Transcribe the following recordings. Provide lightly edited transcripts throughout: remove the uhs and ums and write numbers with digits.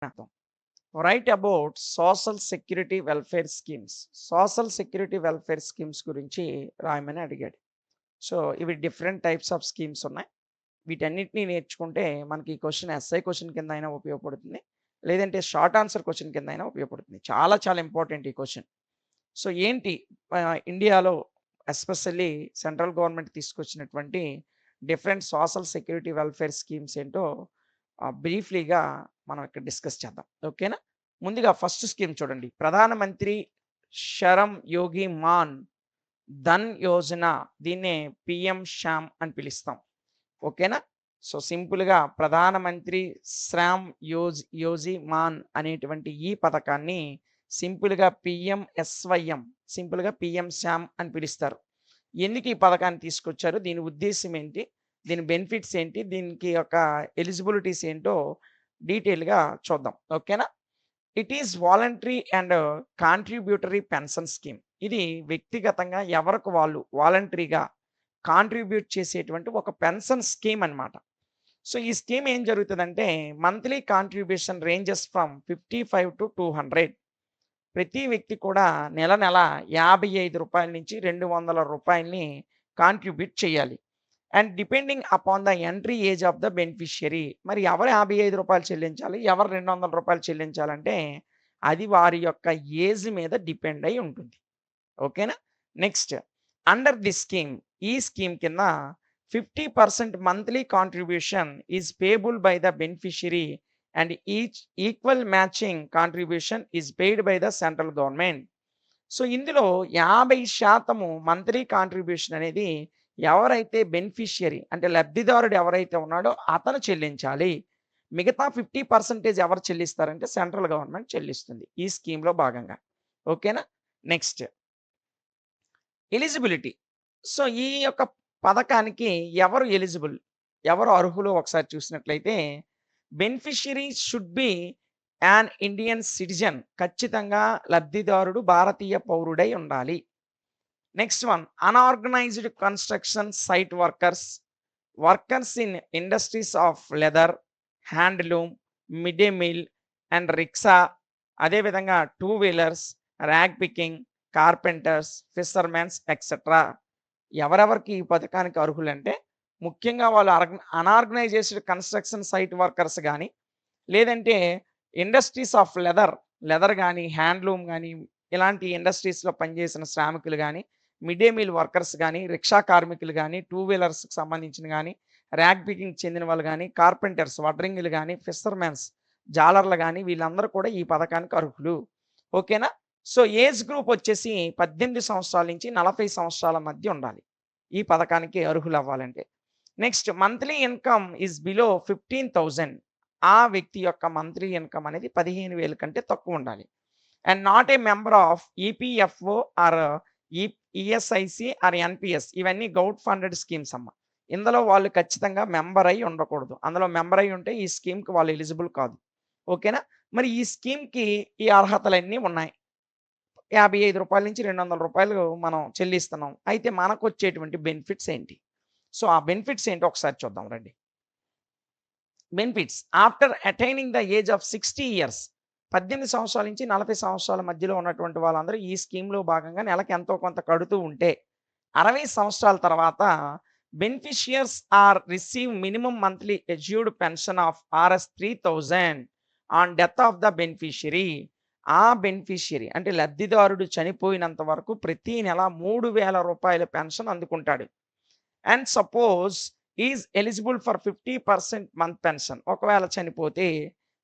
అర్థం. Write about social security welfare schemes. Social security welfare schemes గురించి రాయమని అడిగాడు. సో, ఇవి డిఫరెంట్ టైప్స్ ఆఫ్ స్కీమ్స్ ఉన్నాయి. వీటన్నిటిని నేర్చుకుంటే మనకి ఈ క్వెషన్ ఎస్ఐ క్వెషన్ కింద అయినా ఉపయోగపడుతుంది. లేదంటే షార్ట్ ఆన్సర్ క్వెషన్ కింద అయినా ఉపయోగపడుతుంది. చాలా చాలా ఇంపార్టెంట్ ఈ క్వెషన్. సో, ఏంటి ఇండియాలో ఎస్పెషల్లీ సెంట్రల్ గవర్నమెంట్ తీసుకొచ్చినటువంటి different social security welfare schemes ఏంటో బ్రీఫ్లీగా మనం ఇక్కడ డిస్కస్ చేద్దాం. ఓకేనా? ముందుగా ఫస్ట్ స్కీమ్ చూడండి. ప్రధానమంత్రి శ్రమ్ యోగి మాన్ ధన్ యోజన. దీన్నే పీఎం శ్యామ్ అని పిలుస్తాం. ఓకేనా? సో, సింపుల్‌గా ప్రధానమంత్రి శ్రామ్ యోజి మాన్ అనేటువంటి ఈ పథకాన్ని సింపుల్‌గా పీఎంఎస్వైఎం, సింపుల్‌గా పీఎం శ్యామ్ అని పిలుస్తారు. ఎందుకు ఈ పథకాన్ని తీసుకొచ్చారు? దీని ఉద్దేశ్యం ఏంటి? దీని బెనిఫిట్స్ ఏంటి? దీనికి యొక్క ఎలిజిబిలిటీస్ ఏంటో డీటెయిల్‌గా చూద్దాం. ఓకేనా? It is voluntary and contributory pension scheme. ఇది వ్యక్తిగతంగా ఎవరికి వాళ్ళు వాలంటరీగా కాంట్రిబ్యూట్ చేసేటువంటి ఒక పెన్షన్ స్కీమ్ అన్నమాట. సో, ఈ స్కీమ్ ఏం జరుగుతదంటే monthly contribution ranges from 55 to 200. ప్రతి వ్యక్తి కూడా నెల నెల రూ. 55 నుంచి రూ. 200 కాంట్రిబ్యూట్ చేయాలి. And depending upon the entry age of the beneficiary. మరి ఎవరు రూ. 55 చెల్లించాలి? ఎవరు రూ. 200 చెల్లించాలంటే అది వారి యొక్క ఏజ్ మీద డిపెండ్ అయి ఉంటుంది. ఓకేనా? నెక్స్ట్, అండర్ దిస్ స్కీమ్, ఈ స్కీమ్ కింద 50% monthly contribution is payable by the beneficiary and each equal matching contribution is paid by the central government. So, ఇందులో 50% మంత్లీ కాంట్రిబ్యూషన్ అనేది ఎవరైతే బెనిఫిషియరీ అంటే లబ్ధిదారుడు ఎవరైతే ఉన్నాడో అతను చెల్లించాలి. మిగతా 50% ఎవరు చెల్లిస్తారంటే సెంట్రల్ గవర్నమెంట్ చెల్లిస్తుంది ఈ స్కీమ్‌లో భాగంగా. ఓకేనా? Next, eligibility. సో, ఈ యొక్క పథకానికి ఎవరు ఎలిజిబుల్? ఎవరు అర్హులు ఒకసారి చూసినట్లయితే beneficiary should be an Indian citizen. ఖచ్చితంగా లబ్ధిదారుడు భారతీయ పౌరుడై ఉండాలి. Next one, unorganised construction site workers, workers in industries of leather, handloom, mid day meal and rickshaw. అదేవిధంగా two wheelers, rag picking, carpenters, fishermens etcetera. ఎవరెవరికి ఈ పథకానికి అర్హులంటే ముఖ్యంగా వాళ్ళు అనార్గనైజేషన్ కన్‌స్ట్రక్షన్ సైట్ వర్కర్స్ గాని, లేదంటే ఇండస్ట్రీస్ ఆఫ్ లెదర్ గాని, హ్యాండ్లూమ్ గాని, ఇలాంటి ఇండస్ట్రీస్‌లో పనిచేసిన శ్రామికులు గాని, మిడ్ డే మీల్ వర్కర్స్ గాని, రిక్షా కార్మికులు గాని, టూ వీలర్స్‌కి సంబంధించిన గాని, ర్యాగ్ పికింగ్‌కి చెందిన వాళ్ళు గాని, కార్పెంటర్స్ వడ్రంగిలు గాని, ఫిషర్‌మెన్స్ జాలర్లు గాని, వీళ్ళందరూ కూడా ఈ పథకానికి అర్హులు. ఓకేనా? సో, ఏజ్ గ్రూప్ వచ్చేసి 18 సంవత్సరాల నుంచి 40 సంవత్సరాల మధ్య ఉండాలి ఈ పథకానికి అర్హులవ్వాలంటే. Next, monthly income is below 15,000. ఆ వ్యక్తి యొక్క మంత్లీ ఇన్‌కమ్ అనేది 15,000 కంటే తక్కువ ఉండాలి. And not a member of EPFO or ఈ ఈఎస్ఐసి ఆర్ ఎన్‌పిఎస్. ఇవన్నీ గౌట్ ఫండెడ్ స్కీమ్స్ అమ్మ. ఇందులో వాళ్ళు ఖచ్చితంగా మెంబర్ అయ్యి ఉండకూడదు. అందులో మెంబర్ అయ్యి ఉంటే ఈ స్కీమ్‌కి వాళ్ళు ఎలిజిబుల్ కాదు. ఓకేనా? మరి ఈ స్కీమ్‌కి ఈ అర్హతలన్నీ ఉన్నాయి. రూ. 55 నుంచి రూ. 200 మనం చెల్లిస్తున్నాం. అయితే మనకొచ్చేటువంటి బెనిఫిట్స్ ఏంటి? సో, ఆ బెనిఫిట్స్ ఏంటో ఒకసారి చూద్దాం రండి. Benefits after attaining the age of 60 years. 18 సంవత్సరాల నుంచి 40 సంవత్సరాల మధ్యలో ఉన్నటువంటి వాళ్ళందరూ ఈ స్కీమ్‌లో భాగంగా నెలకి ఎంతో కొంత కడుతూ ఉంటే, 60 సంవత్సరాల తర్వాత beneficiaries are receive minimum monthly assured pension of RS 3,000 on death of the beneficiary. ఆ బెనిఫిషియరీ అంటే లబ్ధిదారుడు చనిపోయినంత వరకు ప్రతి నెల రూ. 3,000 పెన్షన్ అందుకుంటాడు. And suppose is eligible for 50% month pension. ఒకవేళ చనిపోతే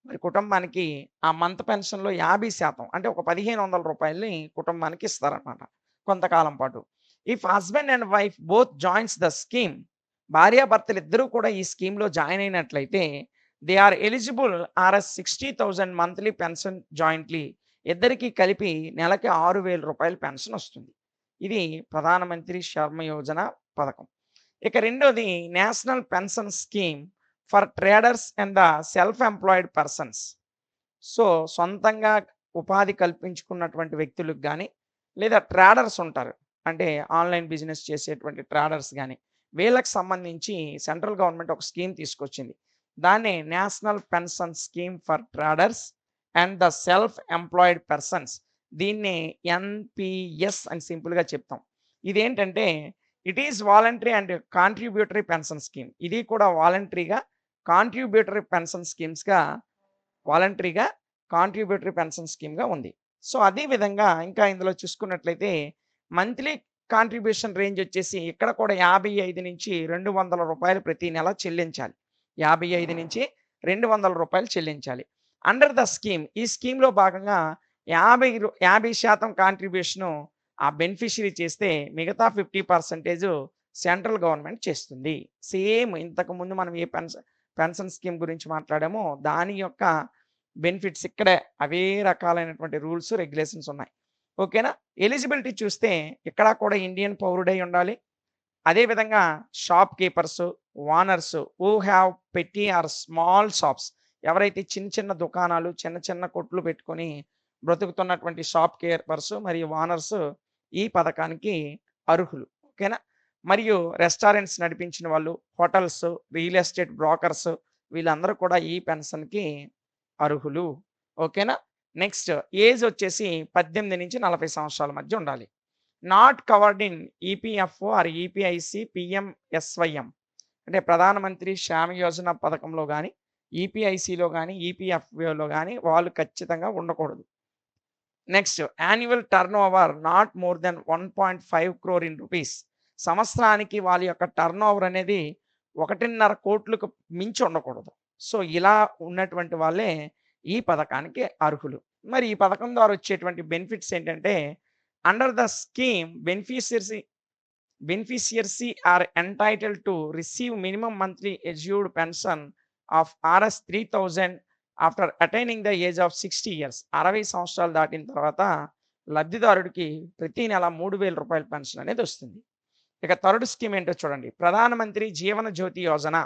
మరి కుటుంబానికి ఆ మంత్ పెన్షన్‌లో 50% అంటే ఒక రూ. 1,500 కుటుంబానికి ఇస్తారనమాట కొంతకాలం పాటు. If husband and wife both joins the scheme. భార్యాభర్తలిద్దరూ కూడా ఈ స్కీమ్‌లో జాయిన్ అయినట్లయితే they are eligible Rs 60,000 monthly pension jointly. ఇద్దరికీ కలిపి నెలకి రూ. 6,000 పెన్షన్ వస్తుంది. ఇది ప్రధానమంత్రి శ్రమ్ యోజన పథకం. ఇక రెండోది national pension scheme for traders and the self employed persons. So, సొంతంగా ఉపాధి కల్పించుకున్నటువంటి వ్యక్తులకు గాని, లేదా ట్రేడర్స్ ఉంటారు. అంటే ఆన్‌లైన్ బిజినెస్ చేసేటువంటి ట్రేడర్స్ గాని, వీళ్ళకి సంబంధించి సెంట్రల్ గవర్నమెంట్ ఒక స్కీమ్ తీసుకొచ్చింది. దాన్నే national pension scheme for traders and the self employed persons. దీన్ని ఎన్‌పిఎస్ అని సింపుల్‌గా చెప్తాం. ఇదేంటంటే it is voluntary and contributory pension scheme. ఇది కూడా వాలంటరీగా కాంట్రిబ్యూటరీ పెన్షన్ స్కీమ్స్‌గా వాలంటరీగా కాంట్రిబ్యూటరీ పెన్షన్ స్కీమ్‌గా ఉంది. సో, అదే విధంగా ఇంకా ఇందులో చూసుకున్నట్లయితే మంత్లీ కాంట్రిబ్యూషన్ రేంజ్ వచ్చేసి ఇక్కడ కూడా 55-200 రూపాయలు ప్రతి నెల చెల్లించాలి. 55-200 రూపాయలు చెల్లించాలి. అండర్ ద స్కీమ్ ఈ స్కీమ్‌లో భాగంగా 50% కాంట్రిబ్యూషను ఆ బెనిఫిషియరీ చేస్తే మిగతా 50% సెంట్రల్ గవర్నమెంట్ చేస్తుంది. సేమ్ ఇంతకుముందు మనం ఏ పెన్షన్ స్కీమ్ గురించి మాట్లాడామో దాని యొక్క బెనిఫిట్స్ ఇక్కడే అవే రకాలైనటువంటి రూల్స్, రెగ్యులేషన్స్ ఉన్నాయి. ఓకేనా? ఎలిజిబిలిటీ చూస్తే ఇక్కడ కూడా ఇండియన్ పౌరుడై ఉండాలి. అదే విధంగా shop keepers, owners who have పెట్టి ఆర్ స్మాల్ షాప్స్, ఎవరైతే చిన్న చిన్న దుకాణాలు, చిన్న చిన్న కొట్లు పెట్టుకొని బ్రతుకుతున్నటువంటి షాప్ కీపర్స్ మరియు ఓనర్స్ ఈ పథకానికి అర్హులు. ఓకేనా? మరియు రెస్టారెంట్స్ నడిపించిన వాళ్ళు, హోటల్స్, రియల్ ఎస్టేట్ బ్రోకర్స్ వీళ్ళందరూ కూడా ఈ పెన్షన్‌కి అర్హులు. ఓకేనా? నెక్స్ట్ ఏజ్ వచ్చేసి 18-40 సంవత్సరాల మధ్య ఉండాలి. Not covered in EPFO or EPIC, PMSYM అంటే ప్రధానమంత్రి శ్యామ యోజన పథకంలో గాని, ఈపీఐసిలో గాని, ఈపీఎఫ్ఓలో గాని వాళ్ళు ఖచ్చితంగా ఉండకూడదు. Next annual turnover not more than 1.5 crore in rupees. సంవత్సరానికి వాళ్ళ యొక్క టర్నోవర్ అనేది 1.5 కోట్లకు మించి ఉండకూడదు. సో, ఇలా ఉన్నటువంటి వాళ్ళే ఈ పథకానికి అర్హులు. మరి ఈ పథకం ద్వారా వచ్చేటువంటి బెనిఫిట్స్ ఏంటంటే under the scheme beneficiaries are entitled to receive minimum monthly assured pension of RS 3000 after attaining the age of 60 years. 60 సంవత్సరాలు దాటిన తర్వాత లబ్ధిదారుడికి ప్రతి నెల 3000 రూపాయల పెన్షన్ అనేది వస్తుంది. ఇక థర్డ్ స్కీమ్ ఏంటో చూడండి. ప్రధానమంత్రి జీవన జ్యోతి యోజన.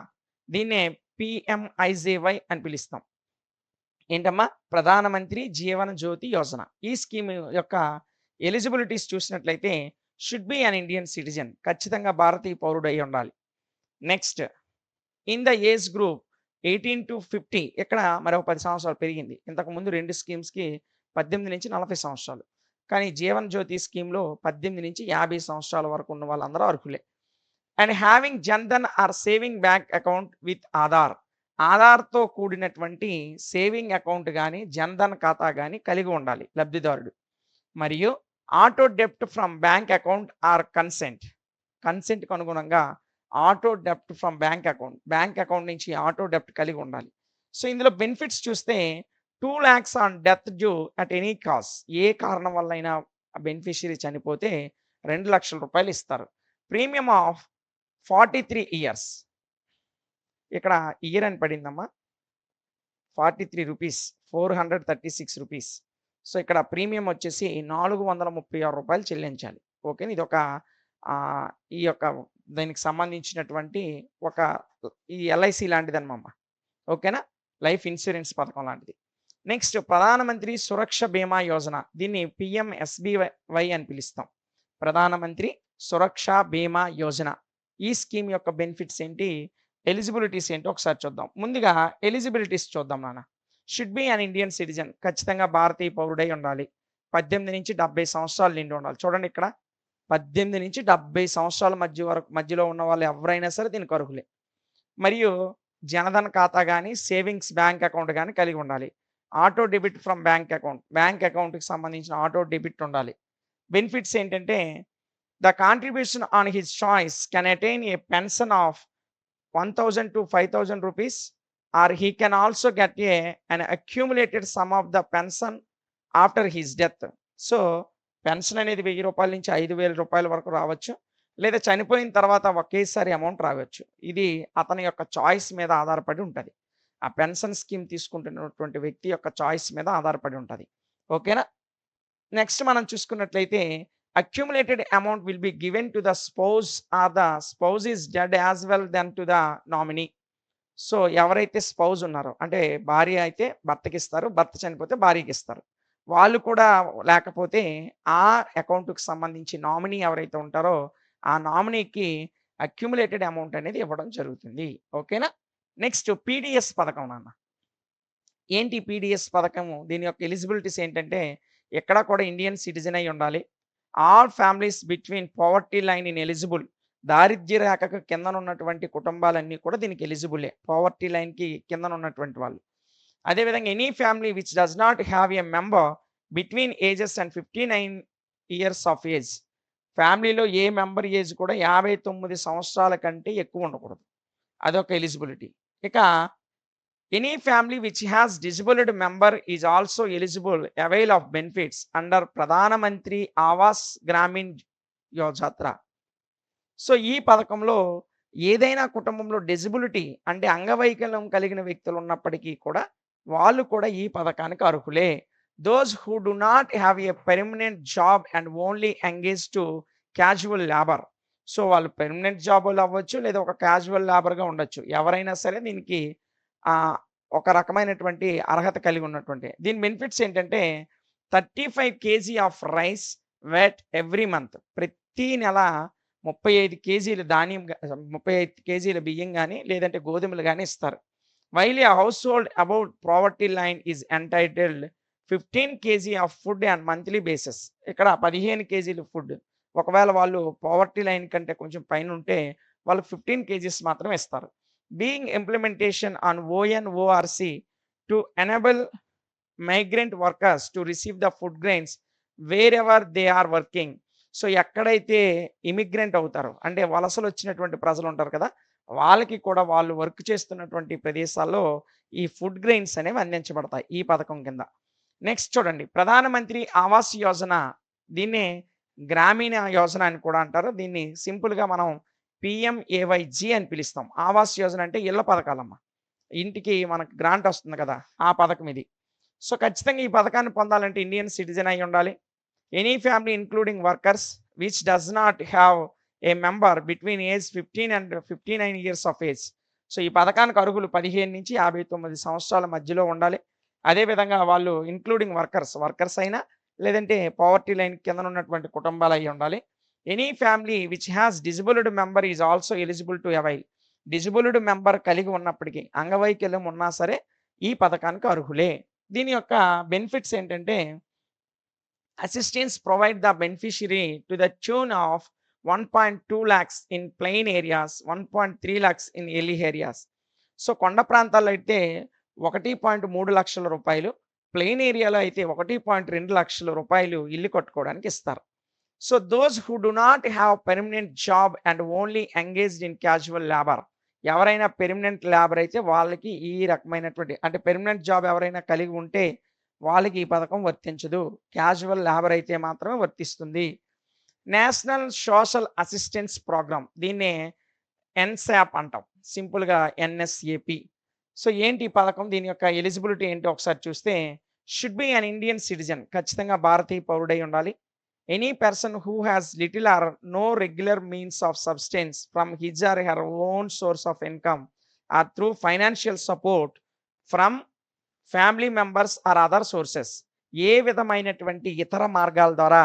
దీన్నే పీఎంఐజేవై అని పిలుస్తాం. ఏంటమ్మా? ప్రధానమంత్రి జీవన జ్యోతి యోజన. ఈ స్కీమ్ యొక్క ఎలిజిబిలిటీస్ చూసినట్లయితే should be an Indian citizen. ఖచ్చితంగా భారతీయ పౌరుడై ఉండాలి. Next in the age group 18-50 ఇక్కడ మరో 10 సంవత్సరాలు పెరిగింది. ఇంతకుముందు 2 స్కీమ్స్‌కి 18-40 సంవత్సరాలు. కానీ జీవన్ జ్యోతి స్కీమ్‌లో 18-50 సంవత్సరాల వరకు ఉన్న వాళ్ళందరూ అర్హులే. And having Jan Dhan or saving bank account with Aadhaar. ఆధార్‌తో కూడినటువంటి సేవింగ్ అకౌంట్ గాని, జన్‌ధన్ ఖాతా గాని కలిగి ఉండాలి లబ్ధిదారుడు. మరియు auto debit from bank account or కన్సెంట్‌కి అనుగుణంగా auto debit from bank account నుంచి ఆటో డెబ్ట్ కలిగి ఉండాలి. సో, ఇందులో బెనిఫిట్స్ చూస్తే 2 lakhs on death due at any cause. ఏ కారణం వల్లైనా బెనిఫిషియరీ చనిపోతే 2,00,000 రూపాయలు ఇస్తారు. Premium of 43 years. ఇక్కడ ఇయర్ అని పడిందమ్మా. 43 రూపీస్, 436 రూపీస్. సో, ఇక్కడ ప్రీమియం వచ్చేసి 436 రూపాయలు చెల్లించాలి. ఓకేనా? ఇదొక ఈ యొక్క దీనికి సంబంధించినటువంటి ఒక ఈ ఎల్ఐసి లాంటిదనమామ. ఓకేనా? లైఫ్ ఇన్స్యూరెన్స్ పథకం లాంటిది. నెక్స్ట్ ప్రధానమంత్రి సురక్ష బీమా యోజన. దీన్ని పీఎంఎస్బీవై అని పిలుస్తాం. ప్రధానమంత్రి సురక్ష బీమా యోజన. ఈ స్కీమ్ యొక్క బెనిఫిట్స్ ఏంటి? ఎలిజిబిలిటీస్ ఏంటో ఒకసారి చూద్దాం. ముందుగా ఎలిజిబిలిటీస్ చూద్దాం నాన్న. Should be an Indian citizen. ఖచ్చితంగా భారతీయ పౌరుడై ఉండాలి. 18-70 సంవత్సరాలు నిండి ఉండాలి. చూడండి ఇక్కడ 18-70 సంవత్సరాల మధ్యలో ఉన్న వాళ్ళు ఎవరైనా సరే దీనికి అర్హులే. మరియు జనధన్ ఖాతా గాని, సేవింగ్స్ బ్యాంక్ అకౌంట్ గాని కలిగి ఉండాలి. ఆటో డెబిట్ ఫ్రమ్ బ్యాంక్ అకౌంట్‌కి సంబంధించిన ఆటో డెబిట్ ఉండాలి. బెనిఫిట్స్ ఏంటంటే the contribution on his choice can attain A pension of 1,000-5,000 rupees or he can also get an accumulated some of the pension after his death. So, pension అనేది 1000 రూపాయల నుంచి 5,000 రూపాయల వరకు రావచ్చు. లేదా చనిపోయిన తర్వాత ఒకేసారి అమౌంట్ రావచ్చు. ఇది అతని యొక్క చాయిస్ మీద ఆధారపడి ఉంటది. ఆ పెన్షన్ స్కీమ్ తీసుకుంటున్నటువంటి వ్యక్తి యొక్క చాయిస్ మీద ఆధారపడి ఉంటది. ఓకేనా? నెక్స్ట్ మనం చూసుకున్నట్లయితే accumulated amount will be given to the spouse or the spouse is dead as well then to the nominee. So, ఎవరైతే స్పౌస్ ఉన్నారో అంటే భార్య అయితే భర్తకిస్తారు, భర్త చనిపోతే భార్యకిస్తారు. వాళ్ళు కూడా లేకపోతే ఆ అకౌంట్‌కి సంబంధించి నామినీ ఎవరైతే ఉంటారో ఆ నామినీకి అక్యుములేటెడ్ అమౌంట్ అనేది ఇవ్వడం జరుగుతుంది. ఓకేనా? నెక్స్ట్ పీడీఎస్ పథకం నాన్న. ఏంటి పీడీఎస్ పథకము? దీని యొక్క ఎలిజిబిలిటీస్ ఏంటంటే, ఎక్కడ కూడా ఇండియన్ సిటిజన్ అయ్యి ఉండాలి. All families between poverty line in eligible. దారిద్ర్య రేఖకు కిందనున్నటువంటి కుటుంబాలన్నీ కూడా దీనికి ఎలిజిబులే. పావర్టీ లైన్‌కి కిందనున్నటువంటి వాళ్ళు. అదేవిధంగా any family which does not have a member between ages and 59 years of age. ఫ్యామిలీలో ఏ మెంబర్ ఏజ్ కూడా 59 సంవత్సరాల కంటే ఎక్కువ ఉండకూడదు. అదొక ఎలిజిబిలిటీ. ఇక any family which has disabled member is also eligible avail of benefits under Pradhan Mantri Awas Grameen Yojana. So ఈ పథకంలో ఏదైనా కుటుంబంలో డిజబిలిటీ అంటే అంగవైకల్యం కలిగిన వ్యక్తులు ఉన్నప్పటికీ కూడా వాళ్ళు కూడా ఈ పథకానికి అర్హులే. Those who do not have a permanent job and only engage to casual labour. So వాళ్ళు పెర్మనెంట్ జాబులు అవ్వచ్చు లేదా ఒక క్యాజువల్ లేబర్‌గా ఉండొచ్చు. ఎవరైనా సరే దీనికి ఒక రకమైనటువంటి అర్హత కలిగి ఉన్నటువంటి. దీని బెనిఫిట్స్ ఏంటంటే 35 kg of rice wheat every month. ప్రతి నెల 35 కేజీల ధాన్యం 35 కేజీల బియ్యం గాని, లేదంటే గోధుమలు గాని ఇస్తారు. While a house hold about poverty line is entitled 15 KG of food on monthly basis. ఇక్కడ 15 కేజీల ఫుడ్. ఒకవేళ వాళ్ళు పావర్టీ లైన్ కంటే కొంచెం పైన ఉంటే వాళ్ళకి 15 కేజీస్ మాత్రమే ఇస్తారు. Being implementation on ONORC to enable migrant workers to receive the food grains where ever they are working. So ఎక్కడైతే ఇమిగ్రెంట్ అవుతారో అంటే వలసలు వచ్చినటువంటి ప్రజలు ఉంటారు కదా! వాళ్ళకి కూడా వాళ్ళు వర్క్ చేస్తున్నటువంటి ప్రదేశాల్లో ఈ ఫుడ్ గ్రెయిన్స్ అనేవి అందించబడతాయి ఈ పథకం కింద. నెక్స్ట్ చూడండి ప్రధానమంత్రి ఆవాస్ యోజన. దీన్నే గ్రామీణ యోజన అని కూడా అంటారు. దీన్ని సింపుల్‌గా మనం పీఎంఏవైజీ అని పిలుస్తాం. ఆవాస్ యోజన అంటే ఇళ్ల పథకాలమ్మ. ఇంటికి మనకు గ్రాంట్ వస్తుంది కదా! ఆ పథకం ఇది. సో ఖచ్చితంగా ఈ పథకాన్ని పొందాలంటే ఇండియన్ సిటిజన్ అయ్యి ఉండాలి. Any family including workers which does not have a member between age 15 and 59 years of age. So ఈ పథకానికి అర్హులు 15 నుంచి 59 సంవత్సరాల మధ్యలో ఉండాలి. అదేవిధంగా వాళ్ళు ఇంక్లూడింగ్ వర్కర్స్ అయినా లేదంటే పావర్టీ లైన్ కింద ఉన్నటువంటి కుటుంబాలు అయ్యి ఉండాలి. Any family which has disabled member is also eligible to avail. Disabled member కలిగి ఉన్నప్పటికీ అంగవైకల్యం ఉన్నా సరే ఈ పథకానికి అర్హులే. దీని యొక్క బెనిఫిట్స్ ఏంటంటే assistance provide the beneficiary to the tune of 1.2 lakhs in plain areas, 1.3 lakhs in hilly areas. So కొండ ప్రాంతాల్లో అయితే 1.3 లక్షల రూపాయలు, ప్లెయిన్ ఏరియాలో అయితే 1.2 లక్షల రూపాయలు ఇల్లు కట్టుకోవడానికి ఇస్తారు. So those who do not have permanent job and only engaged in casual labour. ఎవరైనా పెర్మనెంట్ లేబర్ అయితే వాళ్ళకి ఈ రకమైనటువంటి అంటే పెర్మనెంట్ జాబ్ ఎవరైనా కలిగి ఉంటే వాళ్ళకి ఈ పథకం వర్తించదు. క్యాజువల్ లేబర్ అయితే మాత్రమే వర్తిస్తుంది. నేషనల్ సోషల్ అసిస్టెన్స్ ప్రోగ్రామ్ దీన్నే ఎన్సాప్ అంటాం. సింపుల్‌గా ఎన్ఎస్ఏపి. సో ఏంటి ఈ పథకం? దీని యొక్క ఎలిజిబిలిటీ ఏంటో ఒకసారి చూస్తే should be an Indian citizen. ఖచ్చితంగా భారతీయ పౌరుడై ఉండాలి. Any person who has little or no regular means of subsistence from his or her own source of income or through financial support from family members or other sources. ఏ విధమైనటువంటి ఇతర మార్గాల ద్వారా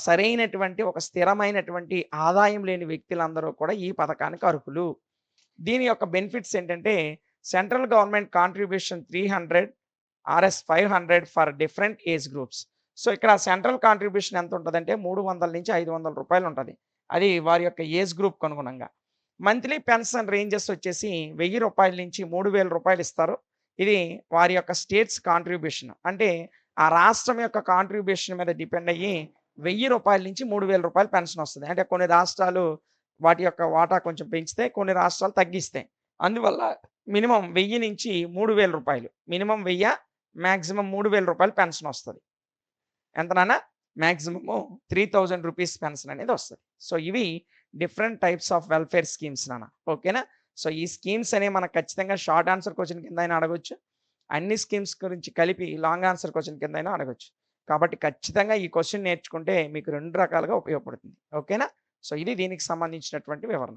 సరైనటువంటి ఒక స్థిరమైనటువంటి ఆదాయం లేని వ్యక్తులందరూ కూడా ఈ పథకానికి అర్హులు. దీని యొక్క బెనిఫిట్స్ ఏంటంటే central government contribution 300 RS 500 for different age groups. So ఇక్కడ సెంట్రల్ కాంట్రిబ్యూషన్ ఎంత ఉంటదంటే 300 నుంచి 500 రూపాయలు ఉంటది. అది వారి యొక్క ఏజ్ గ్రూప్‌కి అనుగుణంగా. మంత్లీ పెన్షన్ రేంజెస్ వచ్చేసి 1000 రూపాయల నుంచి 3000 రూపాయలు ఇస్తారు. ఇది వారి యొక్క స్టేట్స్ కాంట్రిబ్యూషన్. అంటే ఆ రాష్ట్రం యొక్క కాంట్రిబ్యూషన్ మీద డిపెండ్ అయ్యి 1000 రూపాయల నుంచి 3000 రూపాయలు పెన్షన్ వస్తది. అంటే కొన్ని రాష్ట్రాలు వాటి యొక్క వాటా కొంచెం పెంచితే, కొన్ని రాష్ట్రాలు తగ్గిస్తాయి. అందువల్ల మినిమమ్ 1000 నుంచి 3000 రూపాయలు. మినిమమ్ 1000 మాక్సిమం 3000 రూపాయలు పెన్షన్ వస్తది. ఎంత నాన్న? మాక్సిమము 3000 రూపీస్ పెన్షన్ అనేది వస్తది. సో ఇవి different types of welfare schemes నాన్న. ఓకేనా? సో ఈ స్కీమ్స్ అనేవి మనకు ఖచ్చితంగా షార్ట్ ఆన్సర్ క్వెషన్ కిందైనా అడగొచ్చు. అన్ని స్కీమ్స్ గురించి కలిపి లాంగ్ ఆన్సర్ క్వెషన్ కిందైనా అడగొచ్చు. కాబట్టి ఖచ్చితంగా ఈ క్వెషన్ నేర్చుకుంటే మీకు 2 రకాలుగా ఉపయోగపడుతుంది. ఓకేనా? సో ఇది దీనికి సంబంధించినటువంటి వివరణ.